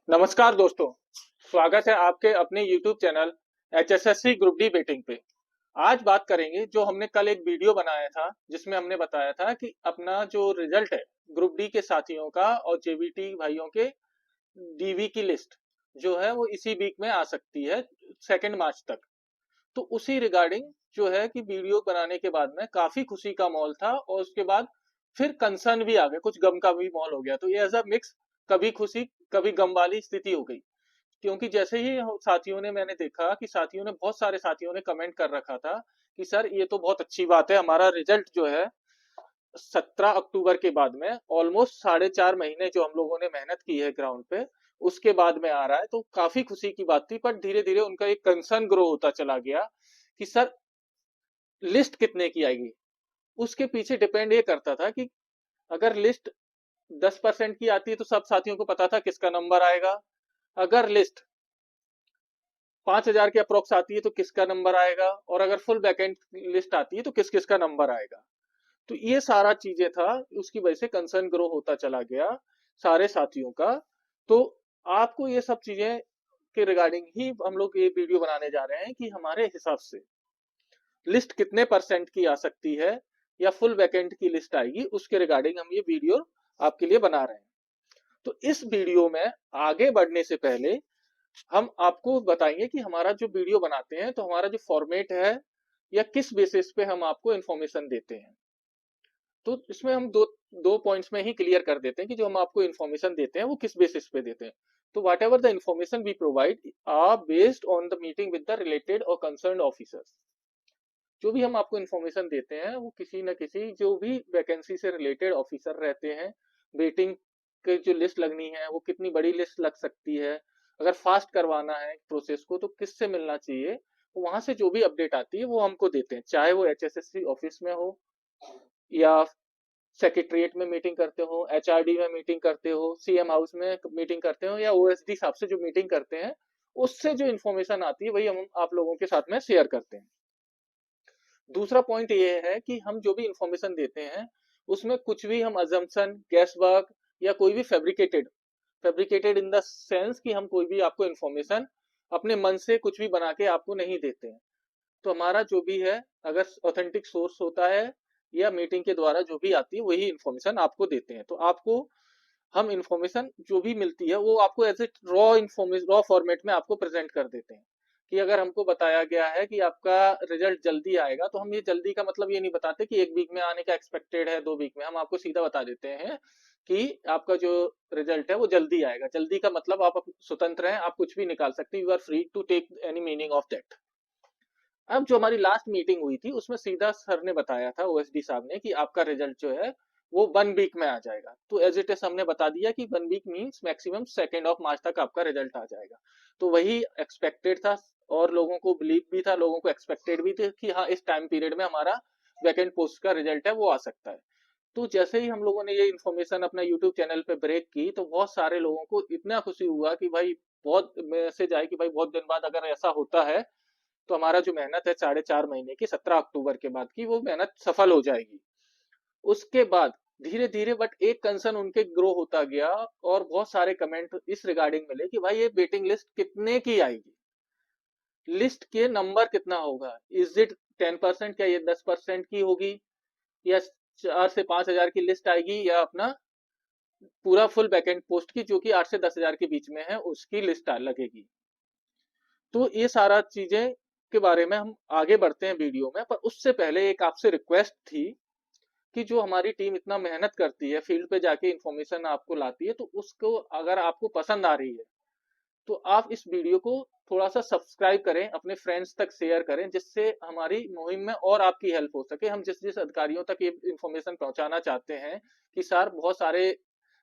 नमस्कार दोस्तों। स्वागत है आपके अपने YouTube channel HSSC group D बेटिंग पे। आज बात करेंगे जो हमने कल एक वीडियो बनाया था जिसमें हमने बताया था कि अपना जो रिजल्ट है ग्रुप डी के साथियों का और जेबीटी भाइयों के डीवी की लिस्ट जो है वो इसी वीक में आ सकती है 2 मार्च तक। तो उसी रिगार्डिंग जो है कि वीडियो बनाने के बाद में काफी खुशी का माहौल था और उसके बाद फिर कंसर्न भी आ गया, कुछ गम का भी माहौल हो गया। तो ये एज अ मिक्स, कभी खुशी कभी गम वाली स्थिति हो गई। क्योंकि जैसे ही साथियों ने, मैंने देखा कि साथियों ने, बहुत सारे साथियों ने कमेंट कर रखा था कि सर ये तो बहुत अच्छी बात है, हमारा रिजल्ट जो है 17 अक्टूबर के बाद में ऑलमोस्ट 4.5 महीने जो हम लोगों ने मेहनत की है ग्राउंड पे उसके बाद में आ रहा है। तो काफी खुशी की बात थी, पर धीरे धीरे उनका एक कंसर्न ग्रो होता चला गया कि सर लिस्ट कितने की आएगी। उसके पीछे डिपेंड ये करता था कि अगर लिस्ट 10% की आती है तो सब साथियों को पता था किसका नंबर आएगा। अगर लिस्ट 5,000 के अप्रोक्स आती है तो किसका नंबर आएगा, और अगर फुल बैकएंड लिस्ट आती है तो किस किस का नंबर आएगा। तो ये सारा चीजें था, उसकी वजह से कंसर्न ग्रो होता चला गया सारे साथियों का। तो आपको ये सब चीजें के रिगार्डिंग ही हम लोग ये वीडियो बनाने जा रहे हैं कि हमारे हिसाब से लिस्ट कितने परसेंट की आ सकती है या फुल वैकेंट की लिस्ट आएगी, उसके रिगार्डिंग हम ये वीडियो आपके लिए बना रहे हैं। तो इस वीडियो में आगे बढ़ने से पहले हम आपको बताएंगे कि हमारा जो वीडियो बनाते हैं तो हमारा जो फॉर्मेट है या किस बेसिस पे हम आपको इन्फॉर्मेशन देते हैं। तो इसमें हम दो दो पॉइंट्स में ही क्लियर कर देते हैं कि जो हम आपको इन्फॉर्मेशन देते हैं वो किस बेसिस पे देते हैं। तो whatever the information we provide are based on the meeting with the related और कंसर्न ऑफिसर्स। जो भी हम आपको इन्फॉर्मेशन देते हैं वो किसी न किसी जो भी वैकेंसी से रिलेटेड ऑफिसर रहते हैं, वेटिंग की जो लिस्ट लगनी है वो कितनी बड़ी लिस्ट लग सकती है, अगर फास्ट करवाना है प्रोसेस को तो किससे मिलना चाहिए, तो वहां से जो भी अपडेट आती है वो हमको देते हैं। चाहे वो HSSC ऑफिस में हो या सेक्रेटरिएट में मीटिंग करते हो, HRD में मीटिंग करते हो, CM हाउस में मीटिंग करते हो, या OSD साहब से जो मीटिंग करते हैं उससे जो इन्फॉर्मेशन आती है वही हम आप लोगों के साथ में शेयर करते हैं। दूसरा पॉइंट ये है कि हम जो भी इंफॉर्मेशन देते हैं उसमें कुछ भी हम अजम्पशन, गैस वर्क या कोई भी फैब्रिकेटेड इन द सेंस कि हम कोई भी आपको इंफॉर्मेशन अपने मन से कुछ भी बना के आपको नहीं देते हैं। तो हमारा जो भी है, अगर ऑथेंटिक सोर्स होता है या मीटिंग के द्वारा जो भी आती है वही इंफॉर्मेशन आपको देते हैं। तो आपको हम इंफॉर्मेशन जो भी मिलती है वो आपको एज ए रॉ फॉर्मेट में आपको प्रेजेंट कर देते हैं। कि अगर हमको बताया गया है कि आपका रिजल्ट जल्दी आएगा तो हम ये जल्दी का मतलब ये नहीं बताते कि 1 वीक में आने का एक्सपेक्टेड है, 2 वीक में। हम आपको सीधा बता देते हैं कि आपका जो रिजल्ट है वो जल्दी आएगा। जल्दी का मतलब आप स्वतंत्र हैं, आप कुछ भी निकाल सकते हैं, you are free to take any meaning of that. अब जो हमारी लास्ट मीटिंग हुई थी उसमें सीधा सर ने बताया था, OSD साहब ने, कि आपका रिजल्ट जो है वो 1 वीक में आ जाएगा। तो एज इट इज हमने बता दिया कि 1 वीक मीन्स मैक्सिमम 2 मार्च तक आपका रिजल्ट आ जाएगा। तो वही एक्सपेक्टेड था और लोगों को बिलीव भी था, लोगों को एक्सपेक्टेड भी थे कि हाँ इस टाइम पीरियड में हमारा वैकेंट पोस्ट का रिजल्ट है वो आ सकता है। तो जैसे ही हम लोगों ने ये इन्फॉर्मेशन अपना यूट्यूब चैनल पे ब्रेक की तो बहुत सारे लोगों को इतना खुशी हुआ कि भाई, बहुत मैसेज आए कि भाई बहुत दिन बाद अगर ऐसा होता है तो हमारा जो मेहनत है 4.5 महीने की 17 अक्टूबर के बाद की वो मेहनत सफल हो जाएगी। उसके बाद धीरे धीरे बट एक कंसर्न उनके ग्रो होता गया और बहुत सारे कमेंट इस रिगार्डिंग मिले कि भाई ये वेटिंग लिस्ट कितने की आएगी, लिस्ट के नंबर कितना होगा, इज इट 10%, क्या ये 10% की होगी, या 4 से 5 हजार की लिस्ट आएगी, या अपना पूरा फुल बैकएंड पोस्ट की जो कि 8 से 10 हजार के बीच में है उसकी लिस्ट लगेगी। तो ये सारा चीजें के बारे में हम आगे बढ़ते हैं वीडियो में, पर उससे पहले एक आपसे रिक्वेस्ट थी कि जो हमारी टीम इतना मेहनत करती है, फील्ड पे जाके इंफॉर्मेशन आपको लाती है, तो उसको अगर आपको पसंद आ रही है तो आप इस वीडियो को थोड़ा सा सब्सक्राइब करें, अपने फ्रेंड्स तक शेयर करें, जिससे हमारी मुहिम में और आपकी हेल्प हो सके। हम जिस जिस अधिकारियों तक ये इंफॉर्मेशन पहुंचाना चाहते हैं कि सर बहुत सारे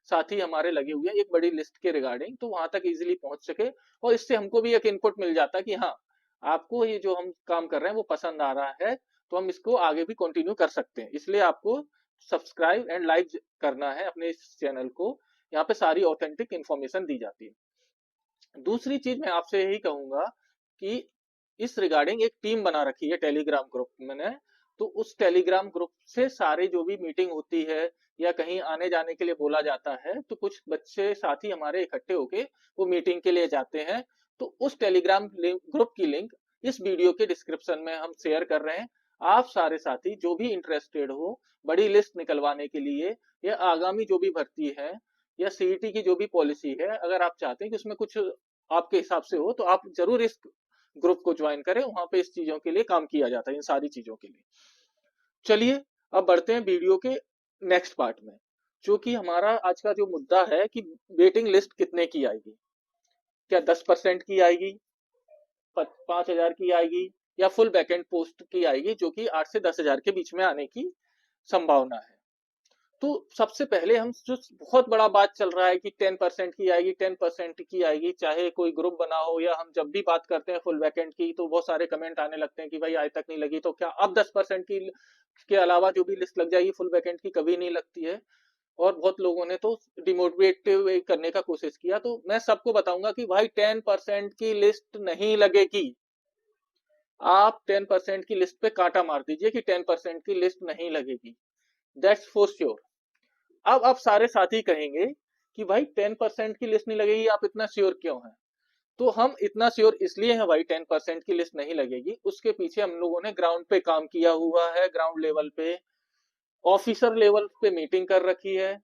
साथी हमारे लगे हुए हैं एक बड़ी लिस्ट के रिगार्डिंग, तो वहां तक इजीली पहुंच सके और इससे हमको भी एक इनपुट मिल जाता कि हाँ आपको ये जो हम काम कर रहे हैं वो पसंद आ रहा है, तो हम इसको आगे भी कंटिन्यू कर सकते हैं। इसलिए आपको सब्सक्राइब एंड लाइक करना है अपने इस चैनल को। यहाँ पे सारी ऑथेंटिक इन्फॉर्मेशन दी जाती है। दूसरी चीज मैं आपसे यही कहूंगा कि इस रिगार्डिंग एक टीम बना रखी है टेलीग्राम ग्रुप मैंने। तो उस टेलीग्राम ग्रुप से सारे जो भी मीटिंग होती है या कहीं आने जाने के लिए बोला जाता है, तो कुछ बच्चे साथी हमारे इकट्ठे होके वो मीटिंग के लिए जाते हैं। तो उस टेलीग्राम ग्रुप की लिंक इस वीडियो के डिस्क्रिप्शन में हम शेयर कर रहे हैं। आप सारे साथी जो भी इंटरेस्टेड हो बड़ी लिस्ट निकलवाने के लिए, या आगामी जो भी भर्ती है, या सीईटी की जो भी पॉलिसी है, अगर आप चाहते हैं कि उसमें कुछ आपके हिसाब से हो, तो आप जरूर इस ग्रुप को ज्वाइन करें। वहां पे इस चीजों के लिए काम किया जाता है, इन सारी चीजों के लिए। चलिए अब बढ़ते हैं वीडियो के नेक्स्ट पार्ट में, जो कि हमारा आज का जो मुद्दा है कि वेटिंग लिस्ट कितने की आएगी। क्या 10% की आएगी, 5,000 की आएगी, या फुल बैकएंड पोस्ट की आएगी, जो कि 8 से 10,000 के बीच में आने की संभावना है। तो सबसे पहले हम जो बहुत बड़ा बात चल रहा है कि 10% की आएगी, 10% की आएगी, चाहे कोई ग्रुप बना हो, या हम जब भी बात करते हैं फुल बैकएंड की तो बहुत सारे कमेंट आने लगते हैं कि भाई आज तक नहीं लगी, तो क्या अब 10% की के अलावा जो भी लिस्ट लग जाएगी फुल बैकएंड की? कभी नहीं लगती है। और बहुत लोगों ने तो डिमोटिवेटिव करने का कोशिश किया। तो मैं सबको बताऊंगा कि भाई 10% की लिस्ट नहीं लगेगी। आप 10% की लिस्ट पे कांटा मार दीजिए कि 10% की लिस्ट नहीं लगेगी, दैट्स फॉर श्योर। अब आप सारे साथी कहेंगे कि भाई 10% की लिस्ट नहीं लगेगी, आप इतना श्योर क्यों हैं? तो हम इतना श्योर इसलिए हैं भाई 10% की लिस्ट नहीं लगेगी, उसके पीछे हम लोगों ने ग्राउंड पे काम किया हुआ है। ग्राउंड लेवल पे, ऑफिसर लेवल पे मीटिंग कर रखी है।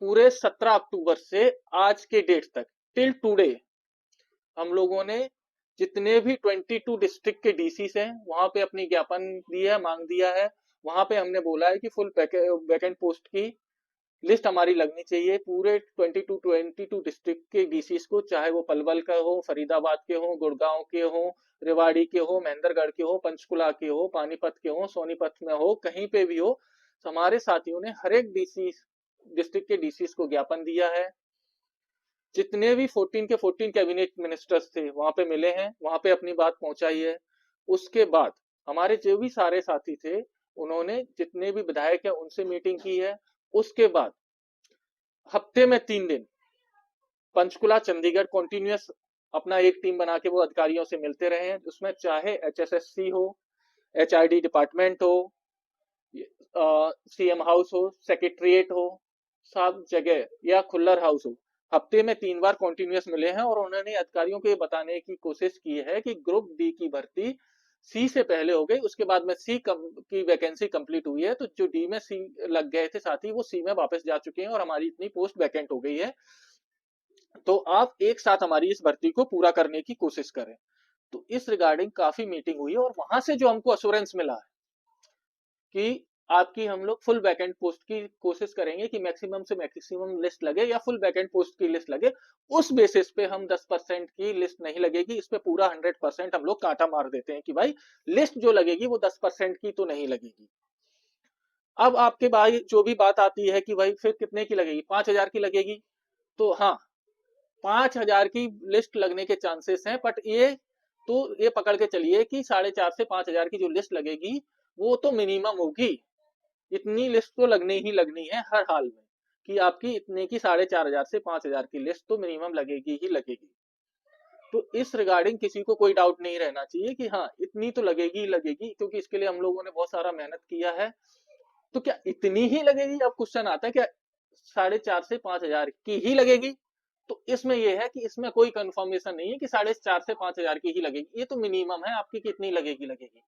पूरे 17 अक्टूबर से आज के डेट तक, टिल टुडे, हम लोगों ने जितने भी 22 डिस्ट्रिक्ट के डीसी हैं वहां पे अपनी ज्ञापन दिया है, मांग दिया है। वहां पे हमने बोला है कि फुल वैकेंट पोस्ट की लिस्ट हमारी लगनी चाहिए पूरे 22 डिस्ट्रिक्ट के डीसीज को, चाहे वो पलवल का हो, फरीदाबाद के हो, गुड़गांव के हो, रेवाड़ी के हो, महेंद्रगढ़ के हो, पंचकुला के हो, पानीपत के हो, सोनीपत में हो, कहीं पे भी हो। हमारे साथियों ने हर एक डीसी डिस्ट्रिक्ट के डीसीज को ज्ञापन दिया है। जितने भी 14 के 14 कैबिनेट मिनिस्टर्स थे वहां पे मिले हैं, वहां पे अपनी बात पहुंचाई है। उसके बाद हमारे जो भी सारे साथी थे उन्होंने, जितने भी विधायक है उनसे मीटिंग की है। उसके बाद हफ्ते में 3 दिन पंचकुला चंडीगढ़ कॉन्टिन्यूस अपना एक टीम बना के वो अधिकारियों से मिलते रहे हैं, उसमें चाहे एचएसएससी हो, एचआईडी डिपार्टमेंट हो, सीएम हाउस हो, सेक्रेटरिएट हो, सब जगह, या खुल्लर हाउस हो, हफ्ते में 3 बार कॉन्टिन्यूस मिले हैं। और उन्होंने अधिकारियों को ये बताने की कोशिश की है कि ग्रुप डी की भर्ती सी से पहले हो गई, उसके बाद में सी की वैकेंसी कंप्लीट हुई है। तो जो डी में सी लग गए थे साथी, वो सी में वापस जा चुके हैं और हमारी इतनी पोस्ट वैकेंट हो गई है। तो आप एक साथ हमारी इस भर्ती को पूरा करने की कोशिश करें। तो इस रिगार्डिंग काफी मीटिंग हुई है, और वहां से जो हमको अश्योरेंस मिला है कि आपकी हम लोग फुल वैकेंट पोस्ट की कोशिश करेंगे कि मैक्सिमम से मैक्सिमम लिस्ट लगे, या फुल वैकेंट पोस्ट की लिस्ट लगे। उस बेसिस पे हम 10% की लिस्ट नहीं लगेगी, इस पे पूरा 100% हम लोग कांटा मार देते हैं कि भाई लिस्ट जो लगेगी वो 10% की तो नहीं लगेगी। अब आपके भाई जो भी बात आती है कि भाई फिर कितने की लगेगी, 5,000 की लगेगी। तो हाँ, 5,000 की लिस्ट लगने के चांसेस हैं, बट ये पकड़ के चलिए कि 4,500 से 5,000 की जो लिस्ट लगेगी वो तो मिनिमम होगी। इतनी लिस्ट तो लगनी ही लगनी है हर हाल में, कि आपकी इतने की 4,500 से 5,000 की लिस्ट तो मिनिमम लगेगी ही लगेगी। तो इस रिगार्डिंग किसी को कोई डाउट नहीं रहना चाहिए कि हाँ इतनी तो लगेगी ही लगेगी, क्योंकि इसके लिए हम लोगों ने बहुत सारा मेहनत किया है। तो क्या इतनी ही लगेगी? अब क्वेश्चन आता है क्या 4,500 से 5,000 की ही लगेगी? तो इसमें यह है कि इसमें कोई कंफर्मेशन नहीं है कि 4,500 से 5,000 की ही लगेगी, ये तो मिनिमम है आपकी कितनी लगेगी लगेगी।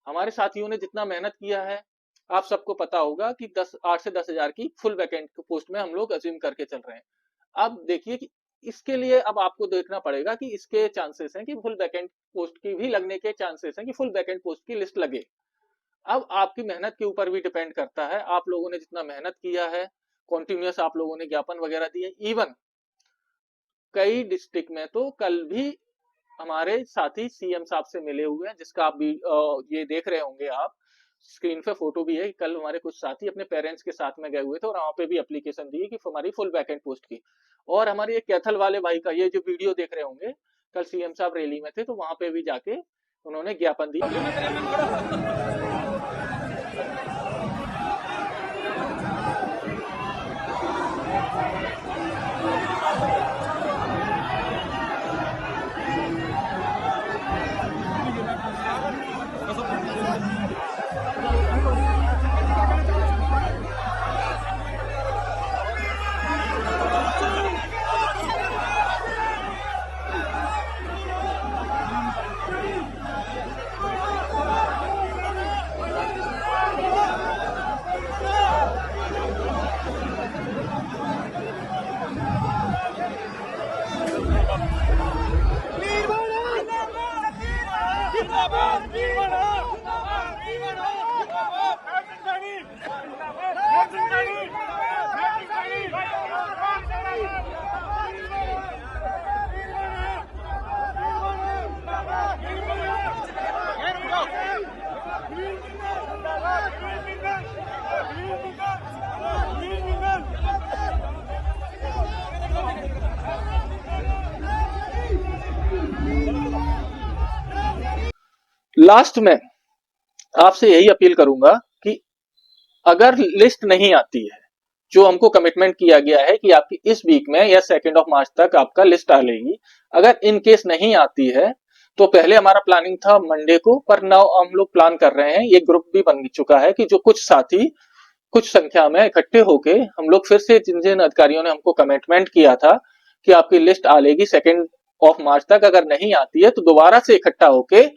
हमारे साथियों ने जितना मेहनत किया है, आप सबको पता होगा कि 8 से 10,000 की फुल वैकेंट पोस्ट में हम लोग अज्यूम करके चल रहे हैं। अब देखिए कि इसके लिए अब आपको देखना पड़ेगा कि इसके चांसेस हैं कि फुल वैकेंट पोस्ट की भी लगने के चांसेस हैं कि फुल वैकेंट पोस्ट की लिस्ट लगे। अब आपकी मेहनत के ऊपर भी डिपेंड करता है, आप लोगों ने जितना मेहनत किया है, कॉन्टिन्यूस आप लोगों ने ज्ञापन वगैरह दिए। इवन कई डिस्ट्रिक्ट में तो कल भी हमारे साथी सीएम साहब से मिले हुए हैं, जिसका आप भी ये देख रहे होंगे, आप स्क्रीन पे फोटो भी है। कल हमारे कुछ साथी अपने पेरेंट्स के साथ में गए हुए थे और वहां पे भी एप्लीकेशन दी कि हमारी फुल वैकेंट पोस्ट की। और हमारे एक कैथल वाले भाई का ये जो वीडियो देख रहे होंगे, कल सीएम साहब रैली में थे तो वहां पे भी जाके उन्होंने ज्ञापन दिया। लास्ट में आपसे यही अपील करूंगा कि अगर लिस्ट नहीं आती है, जो हमको कमिटमेंट किया गया है कि आपकी इस वीक में या 2 मार्च तक आपका लिस्ट आ लेगी, अगर इन केस नहीं आती है तो पहले हमारा प्लानिंग था मंडे को, पर नाउ हम लोग प्लान कर रहे हैं, ये ग्रुप भी बन चुका है कि जो कुछ साथी कुछ संख्या में इकट्ठे होके हम लोग फिर से जिन जिन अधिकारियों ने हमको कमिटमेंट किया था कि आपकी लिस्ट आ लेगी 2 मार्च तक, अगर नहीं आती है तो दोबारा से इकट्ठा होके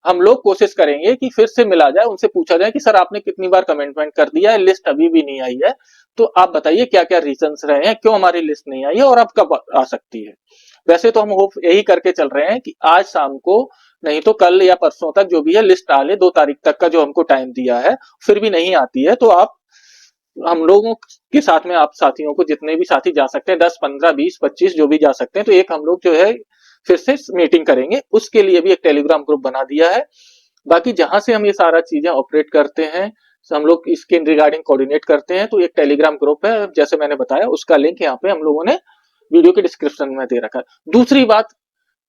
हम लोग कोशिश करेंगे कि फिर से मिला जाए, उनसे पूछा जाए कि सर आपने कितनी बार कमिटमेंट कर दिया है, लिस्ट अभी भी नहीं आई है, तो आप बताइए क्या क्या रीजंस रहे हैं, क्यों हमारी लिस्ट नहीं आई है और अब कब आ सकती है। वैसे तो हम होप यही करके चल रहे हैं कि आज शाम को नहीं तो कल या परसों तक जो भी है लिस्ट आ ले, 2 तारीख तक का जो हमको टाइम दिया है, फिर भी नहीं आती है तो आप हम लोगों के साथ में आप साथियों को जितने भी साथी जा सकते हैं 10 15 20 25 जो भी जा सकते हैं, तो एक हम लोग जो है फिर से मीटिंग करेंगे, उसके लिए भी एक टेलीग्राम ग्रुप बना दिया है। बाकी जहां से हम ये सारा चीजें ऑपरेट करते हैं, हम लोग इसके रिगार्डिंग कोऑर्डिनेट करते हैं, तो एक टेलीग्राम ग्रुप है जैसे मैंने बताया, उसका लिंक यहाँ पे हम लोगों ने वीडियो के डिस्क्रिप्शन में दे रखा है। दूसरी बात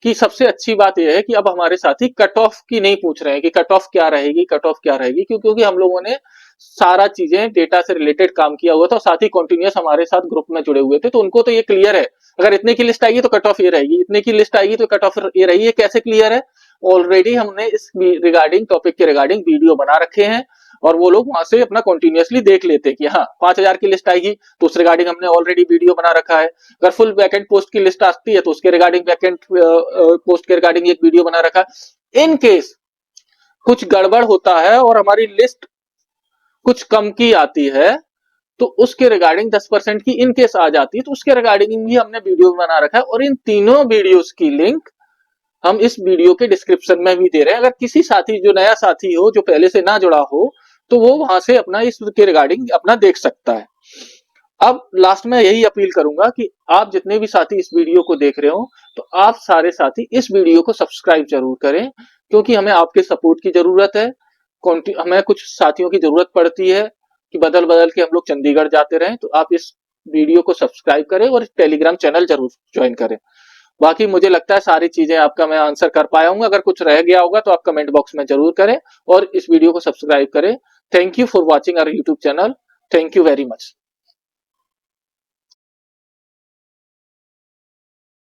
कि सबसे अच्छी बात यह है कि अब हमारे साथी कट ऑफ की नहीं पूछ रहे हैं कि कट ऑफ क्या रहेगी, कट ऑफ क्या रहेगी, क्योंकि हम लोगों ने सारा चीजें डेटा से रिलेटेड काम किया हुआ था और साथ ही कॉन्टिन्यूस हमारे साथ ग्रुप में जुड़े हुए थे, तो उनको तो ये क्लियर है अगर इतने की लिस्ट आएगी तो कट ऑफ ये रहेगी, इतने की लिस्ट आएगी तो कट ऑफ ये रहेगी। ये कैसे क्लियर है? ऑलरेडी हमने इस रिगार्डिंग टॉपिक के रिगार्डिंग वीडियो बना रखे हैं और वो लोग वहां से अपना कंटिन्यूअसली देख लेते हैं कि हाँ 5,000 की लिस्ट आएगी तो उस रिगार्डिंग हमने ऑलरेडी वीडियो बना रखा है, अगर फुल वैकेंट पोस्ट की लिस्ट आती है तो उसके रिगार्डिंग वैकेंट पोस्ट के रिगार्डिंग एक वीडियो बना रखा है। इन केस कुछ गड़बड़ होता है और हमारी लिस्ट कुछ कम की आती है तो उसके रिगार्डिंग 10% की इन केस आ जाती है तो उसके रिगार्डिंग भी हमने वीडियो बना रखा है और इन तीनों वीडियोस की लिंक हम इस वीडियो के डिस्क्रिप्शन में भी दे रहे हैं। अगर किसी साथी जो नया साथी हो जो पहले से ना जुड़ा हो तो वो वहां से अपना इसके रिगार्डिंग अपना देख सकता है। अब लास्ट में यही अपील करूंगा कि आप जितने भी साथी इस वीडियो को देख रहे हो तो आप सारे साथी इस वीडियो को सब्सक्राइब जरूर करें, क्योंकि हमें आपके सपोर्ट की जरूरत है। हमें कुछ साथियों की जरूरत पड़ती है कि बदल बदल के हम लोग चंडीगढ़ जाते रहें, तो आप इस वीडियो को सब्सक्राइब करें और टेलीग्राम चैनल जरूर ज्वाइन करें। बाकी मुझे लगता है सारी चीजें आपका मैं आंसर कर पाया हूँ, अगर कुछ रह गया होगा तो आप कमेंट बॉक्स में जरूर करें और इस वीडियो को सब्सक्राइब करें। Thank you for watching our YouTube channel. Thank you very much.